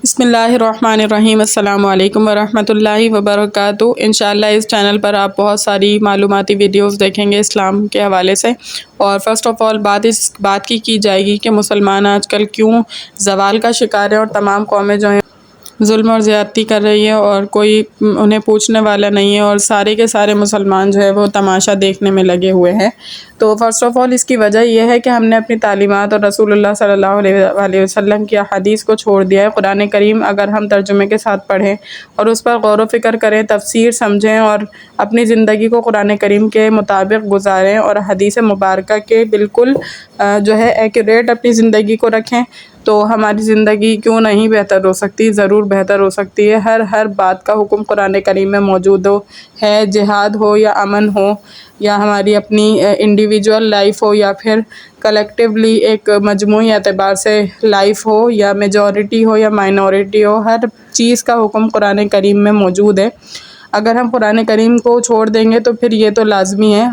بسم اللہ الرحمن الرحیم۔ السلام علیکم ورحمۃ اللہ وبرکاتہ۔ انشاءاللہ اس چینل پر آپ بہت ساری معلوماتی ویڈیوز دیکھیں گے اسلام کے حوالے سے، اور فرسٹ آف آل اس بات کی جائے گی کہ مسلمان آج کل کیوں زوال کا شکار ہیں، اور تمام قومیں جو ہیں ظلم اور زیادتی کر رہی ہے اور کوئی انہیں پوچھنے والا نہیں ہے، اور سارے کے سارے مسلمان جو ہے وہ تماشا دیکھنے میں لگے ہوئے ہیں۔ تو فرسٹ آف آل اس کی وجہ یہ ہے کہ ہم نے اپنی تعلیمات اور رسول اللہ صلی اللہ علیہ وسلم کی احادیث کو چھوڑ دیا ہے۔ قرآن کریم اگر ہم ترجمے کے ساتھ پڑھیں اور اس پر غور و فکر کریں، تفسیر سمجھیں اور اپنی زندگی کو قرآن کریم کے مطابق گزاریں اور حدیث مبارکہ کے بالکل جو ہے ایکوریٹ اپنی زندگی کو رکھیں، تو ہماری زندگی کیوں نہیں بہتر ہو سکتی، ضرور بہتر ہو سکتی ہے۔ ہر بات کا حکم قرآن کریم میں موجود ہے، جہاد ہو یا امن ہو یا ہماری اپنی انڈیویجول لائف ہو یا پھر کلیکٹیولی ایک مجموعی اعتبار سے لائف ہو، یا میجورٹی ہو یا مائنورٹی ہو، ہر چیز کا حکم قرآن کریم میں موجود ہے۔ اگر ہم قرآن کریم کو چھوڑ دیں گے تو پھر یہ تو لازمی ہے،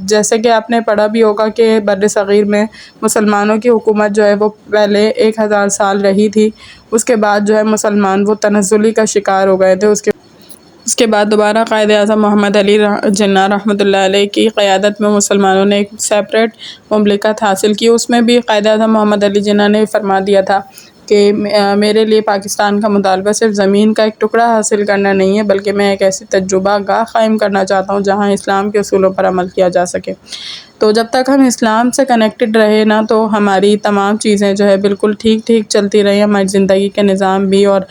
جیسے کہ آپ نے پڑھا بھی ہوگا کہ بر صغیر میں مسلمانوں کی حکومت جو ہے وہ پہلے 1000 سال رہی تھی، اس کے بعد جو ہے مسلمان وہ تنزلی کا شکار ہو گئے تھے۔ اس کے بعد دوبارہ قائد اعظم محمد علی جناح رحمۃ اللہ علیہ کی قیادت میں مسلمانوں نے ایک سیپریٹ مملکت حاصل کی۔ اس میں بھی قائد اعظم محمد علی جناح نے فرما دیا تھا کہ میرے لیے پاکستان کا مطالبہ صرف زمین کا ایک ٹکڑا حاصل کرنا نہیں ہے، بلکہ میں ایک ایسی تجربہ گاہ قائم کرنا چاہتا ہوں جہاں اسلام کے اصولوں پر عمل کیا جا سکے۔ تو جب تک ہم اسلام سے کنیکٹڈ رہے نا، تو ہماری تمام چیزیں جو ہے بالکل ٹھیک چلتی رہی، ہماری زندگی کے نظام بھی اور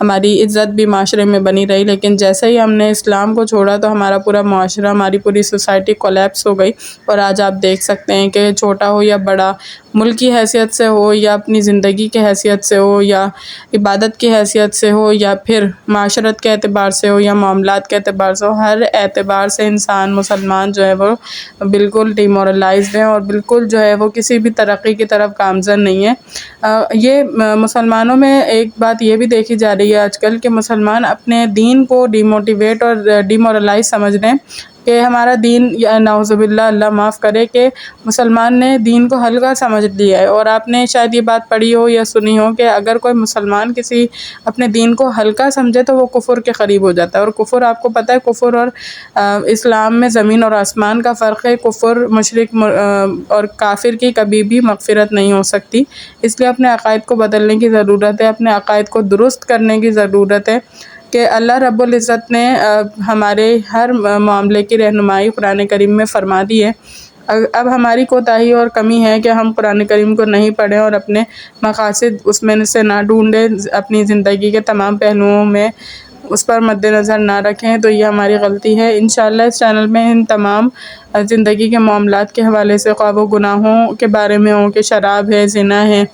ہماری عزت بھی معاشرے میں بنی رہی۔ لیکن جیسے ہی ہم نے اسلام کو چھوڑا تو ہمارا پورا معاشرہ، ہماری پوری سوسائٹی کولیپس ہو گئی، اور آج آپ دیکھ سکتے ہیں کہ چھوٹا ہو یا بڑا، ملک کی حیثیت سے ہو یا اپنی زندگی کی حیثیت سے ہو یا عبادت کی حیثیت سے ہو یا پھر معاشرت کے اعتبار سے ہو یا معاملات کے اعتبار سے ہو، ہر اعتبار سے انسان مسلمان جو ہے وہ بالکل ڈیمورلائزڈ ہے اور بالکل جو ہے وہ کسی بھی ترقی کی طرف گامزن نہیں ہے۔ یہ مسلمانوں میں ایک بات یہ بھی دیکھی جا رہی ہے آج کل کہ مسلمان اپنے دین کو ڈیموٹیویٹ اور ڈیمورلائز سمجھ رہے ہیں کہ ہمارا دین، نعوذ باللہ، اللہ معاف کرے، کہ مسلمان نے دین کو ہلکا سمجھ لیا ہے۔ اور آپ نے شاید یہ بات پڑھی ہو یا سنی ہو کہ اگر کوئی مسلمان کسی اپنے دین کو ہلکا سمجھے تو وہ کفر کے قریب ہو جاتا ہے، اور کفر آپ کو پتہ ہے، کفر اور اسلام میں زمین اور آسمان کا فرق ہے۔ کفر، مشرک اور کافر کی کبھی بھی مغفرت نہیں ہو سکتی، اس لیے اپنے عقائد کو بدلنے کی ضرورت ہے، اپنے عقائد کو درست کرنے کی ضرورت ہے کہ اللہ رب العزت نے ہمارے ہر معاملے کی رہنمائی قرآن کریم میں فرما دی ہے۔ اب ہماری کوتاہی اور کمی ہے کہ ہم قرآن کریم کو نہیں پڑھیں اور اپنے مقاصد اس میں سے نہ ڈھونڈیں، اپنی زندگی کے تمام پہلوؤں میں اس پر مد نظر نہ رکھیں، تو یہ ہماری غلطی ہے۔ انشاءاللہ اس چینل میں ان تمام زندگی کے معاملات کے حوالے سے، خواہ وہ گناہوں کے بارے میں ہوں کہ شراب ہے، زنا ہے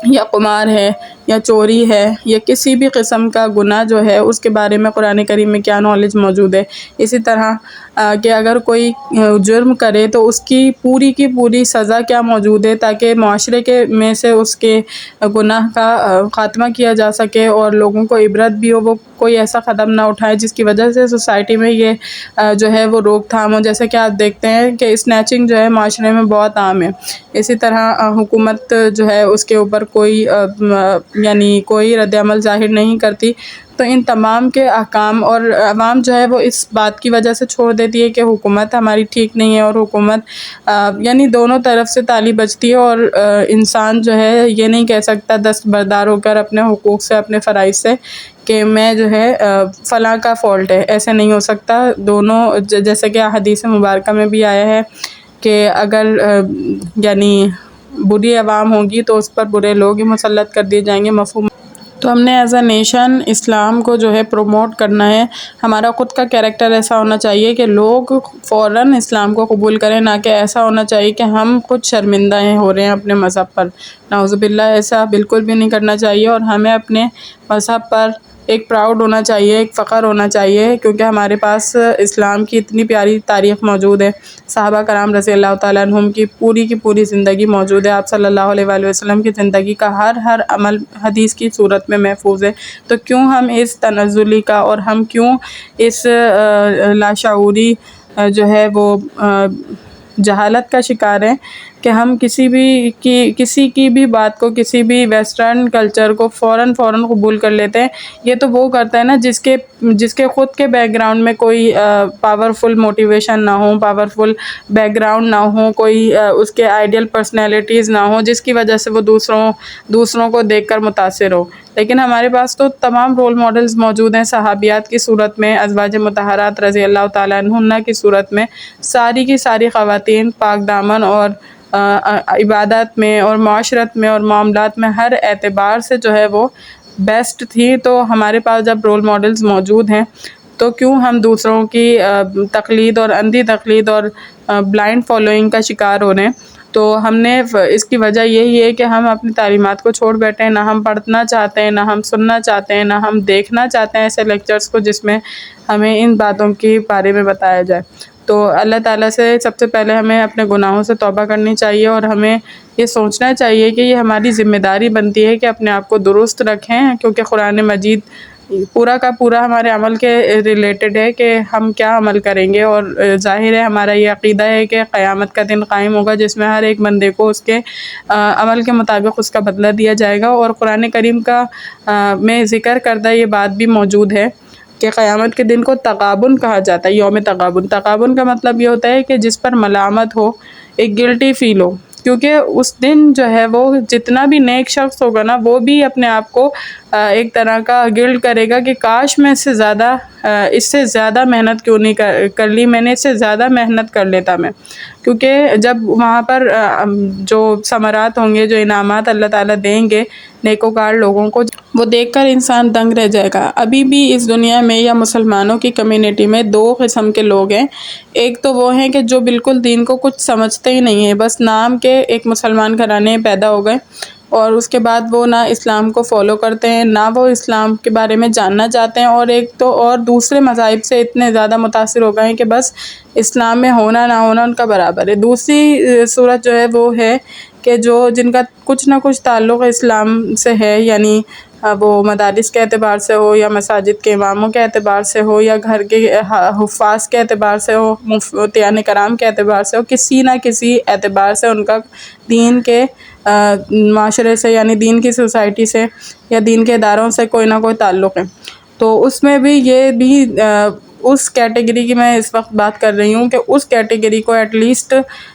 یا قمار ہے یا چوری ہے یا کسی بھی قسم کا گناہ جو ہے، اس کے بارے میں قرآن کریم میں کیا نالج موجود ہے، اسی طرح کہ اگر کوئی جرم کرے تو اس کی پوری سزا کیا موجود ہے، تاکہ معاشرے کے میں سے اس کے گناہ کا خاتمہ کیا جا سکے اور لوگوں کو عبرت بھی ہو، وہ کوئی ایسا قدم نہ اٹھائے جس کی وجہ سے سوسائٹی میں یہ جو ہے وہ روک تھام ہو۔ جیسے کہ آپ دیکھتے ہیں کہ اسنیچنگ جو ہے معاشرے میں بہت عام ہے، اسی طرح حکومت جو ہے اس کے اوپر کوئی رد عمل ظاہر نہیں کرتی۔ تو ان تمام کے احکام اور عوام جو ہے وہ اس بات کی وجہ سے چھوڑ دیتی ہے کہ حکومت ہماری ٹھیک نہیں ہے، اور حکومت دونوں طرف سے تالی بجتی ہے، اور انسان جو ہے یہ نہیں کہہ سکتا دستبردار ہو کر اپنے حقوق سے، اپنے فرائض سے، کہ میں جو ہے فلاں کا فالٹ ہے، ایسے نہیں ہو سکتا۔ دونوں، جیسے کہ حدیث مبارکہ میں بھی آیا ہے کہ اگر بری عوام ہوگی تو اس پر برے لوگ ہی مسلط کر دیے جائیں گے، مفہوم۔ تو ہم نے ایز اے نیشن اسلام کو جو ہے پروموٹ کرنا ہے۔ ہمارا خود کا کیریکٹر ایسا ہونا چاہیے کہ لوگ فوراً اسلام کو قبول کریں، نہ کہ ایسا ہونا چاہیے کہ ہم خود شرمندہ ہو رہے ہیں اپنے مذہب پر۔ نعوذ باللہ، ایسا بالکل بھی نہیں کرنا چاہیے، اور ہمیں اپنے مذہب پر ایک پراؤڈ ہونا چاہیے، ایک فخر ہونا چاہیے، کیونکہ ہمارے پاس اسلام کی اتنی پیاری تاریخ موجود ہے، صحابہ کرام رضی اللہ تعالیٰ عنہم کی پوری زندگی موجود ہے، آپ صلی اللہ علیہ وآلہ وسلم کی زندگی کا ہر عمل حدیث کی صورت میں محفوظ ہے۔ تو کیوں ہم اس تنزلی کا، اور ہم کیوں اس لاشعوری جو ہے وہ جہالت کا شکار ہیں کہ ہم کسی کی بھی بات کو، کسی بھی ویسٹرن کلچر کو فوراً قبول کر لیتے ہیں۔ یہ تو وہ کرتا ہے نا جس کے خود کے بیک گراؤنڈ میں کوئی پاورفل موٹیویشن نہ ہو، پاورفل بیک گراؤنڈ نہ ہو، کوئی اس کے آئیڈیل پرسنالٹیز نہ ہو جس کی وجہ سے وہ دوسروں کو دیکھ کر متاثر ہو۔ لیکن ہمارے پاس تو تمام رول ماڈلز موجود ہیں، صحابیات کی صورت میں، ازواج مطہرات رضی اللہ تعالیٰ عنہن کی صورت میں، ساری کی ساری خواتین پاک دامن اور عبادت میں اور معاشرت میں اور معاملات میں ہر اعتبار سے جو ہے وہ بیسٹ تھی۔ تو ہمارے پاس جب رول ماڈلز موجود ہیں تو کیوں ہم دوسروں کی تقلید اور اندھی تقلید اور بلائنڈ فالوئنگ کا شکار ہو رہے ہیں؟ تو ہم نے اس کی وجہ یہی ہے کہ ہم اپنی تعلیمات کو چھوڑ بیٹھے ہیں، نہ ہم پڑھنا چاہتے ہیں، نہ ہم سننا چاہتے ہیں، نہ ہم دیکھنا چاہتے ہیں ایسے لیکچرز کو جس میں ہمیں ان باتوں کے بارے میں بتایا جائے۔ تو اللہ تعالیٰ سے سب سے پہلے ہمیں اپنے گناہوں سے توبہ کرنی چاہیے، اور ہمیں یہ سوچنا چاہیے کہ یہ ہماری ذمہ داری بنتی ہے کہ اپنے آپ کو درست رکھیں، کیونکہ قرآن مجید پورا کا پورا ہمارے عمل کے ریلیٹڈ ہے کہ ہم کیا عمل کریں گے۔ اور ظاہر ہے ہمارا یہ عقیدہ ہے کہ قیامت کا دن قائم ہوگا جس میں ہر ایک بندے کو اس کے عمل کے مطابق اس کا بدلہ دیا جائے گا۔ اور قرآن کریم کا میں ذکر کردہ یہ بات بھی موجود ہے کہ قیامت کے دن کو تغابن کہا جاتا ہے، یوم تغابن۔ تغابن کا مطلب یہ ہوتا ہے کہ جس پر ملامت ہو، ایک گلٹی فیل ہو، کیونکہ اس دن جو ہے وہ جتنا بھی نیک شخص ہوگا نا وہ بھی اپنے آپ کو ایک طرح کا گلٹ کرے گا کہ کاش میں اس سے زیادہ محنت کیوں نہیں کر لی، میں نے اس سے زیادہ محنت کر لیتا میں، کیونکہ جب وہاں پر جو ثمرات ہوں گے، جو انعامات اللہ تعالیٰ دیں گے نیکوکار لوگوں کو، وہ دیکھ کر انسان دنگ رہ جائے گا۔ ابھی بھی اس دنیا میں یا مسلمانوں کی کمیونٹی میں دو قسم کے لوگ ہیں۔ ایک تو وہ ہیں کہ جو بالکل دین کو کچھ سمجھتے ہی نہیں ہیں، بس نام کے ایک مسلمان گھرانے پیدا ہو گئے اور اس کے بعد وہ نہ اسلام کو فالو کرتے ہیں، نہ وہ اسلام کے بارے میں جاننا چاہتے ہیں، اور ایک تو اور دوسرے مذاہب سے اتنے زیادہ متاثر ہو گئے ہیں کہ بس اسلام میں ہونا نہ ہونا ان کا برابر ہے۔ دوسری صورت جو ہے وہ ہے کہ جن کا کچھ نہ کچھ تعلق اسلام سے ہے، یعنی وہ مدارس کے اعتبار سے ہو یا مساجد کے اماموں کے اعتبار سے ہو یا گھر کے حفاظ کے اعتبار سے ہو، مفتیان کرام کے اعتبار سے ہو، کسی نہ کسی اعتبار سے ان کا دین کے معاشرے سے یعنی دین کی سوسائٹی سے یا دین کے اداروں سے کوئی نہ کوئی تعلق ہے۔ تو اس میں بھی یہ بھی اس کیٹیگری کی میں اس وقت بات کر رہی ہوں کہ اس کیٹیگری کو ایٹ لیسٹ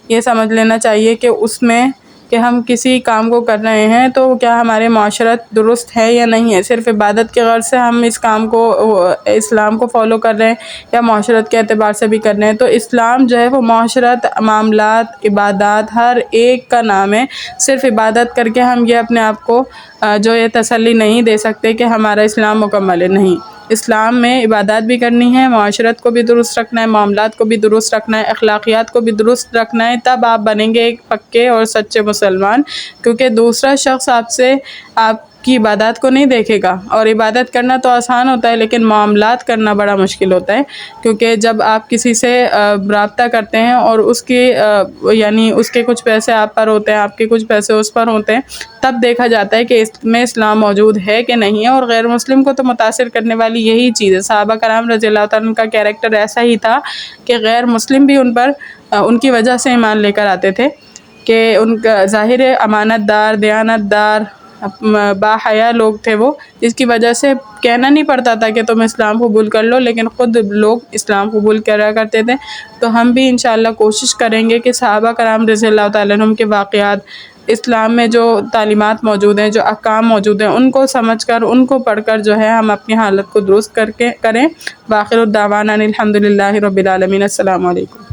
یہ سمجھ لینا چاہیے کہ اس میں کہ ہم کسی کام کو کر رہے ہیں تو کیا ہمارے معاشرت درست ہے یا نہیں ہے، صرف عبادت کے غرض سے ہم اس کام کو اسلام کو فالو کر رہے ہیں یا معاشرت کے اعتبار سے بھی کر رہے ہیں۔ تو اسلام جو ہے وہ معاشرت، معاملات، عبادات ہر ایک کا نام ہے۔ صرف عبادت کر کے ہم یہ اپنے آپ کو جو یہ تسلی نہیں دے سکتے کہ ہمارا اسلام مکمل ہے، نہیں۔ اسلام میں عبادات بھی کرنی ہے، معاشرت کو بھی درست رکھنا ہے، معاملات کو بھی درست رکھنا ہے، اخلاقیات کو بھی درست رکھنا ہے، تب آپ بنیں گے ایک پکے اور سچے مسلمان، کیونکہ دوسرا شخص آپ کی عبادات کو نہیں دیکھے گا۔ اور عبادت کرنا تو آسان ہوتا ہے لیکن معاملات کرنا بڑا مشکل ہوتا ہے، کیونکہ جب آپ کسی سے رابطہ کرتے ہیں اور اس کے کچھ پیسے آپ پر ہوتے ہیں، آپ کے کچھ پیسے اس پر ہوتے ہیں، تب دیکھا جاتا ہے کہ اس میں اسلام موجود ہے کہ نہیں ہے۔ اور غیر مسلم کو تو متاثر کرنے والی یہی چیز ہے۔ صحابہ کرام رضی اللہ تعالیٰ عنہ کا کیریکٹر ایسا ہی تھا کہ غیر مسلم بھی ان کی وجہ سے ایمان لے کر آتے تھے، کہ ان کا ظاہر امانت دار، دیانت دار، با حیا لوگ تھے وہ، جس کی وجہ سے کہنا نہیں پڑتا تھا کہ تم اسلام قبول کر لو، لیکن خود لوگ اسلام قبول کرا کرتے تھے۔ تو ہم بھی انشاءاللہ کوشش کریں گے کہ صحابہ کرام رضی اللہ تعالیٰ عنہم کے واقعات، اسلام میں جو تعلیمات موجود ہیں، جو احکام موجود ہیں، ان کو سمجھ کر، ان کو پڑھ کر جو ہے ہم اپنی حالت کو درست کریں۔ وآخر الدعوانا الحمد للہ رب العالمین۔ السلام علیکم۔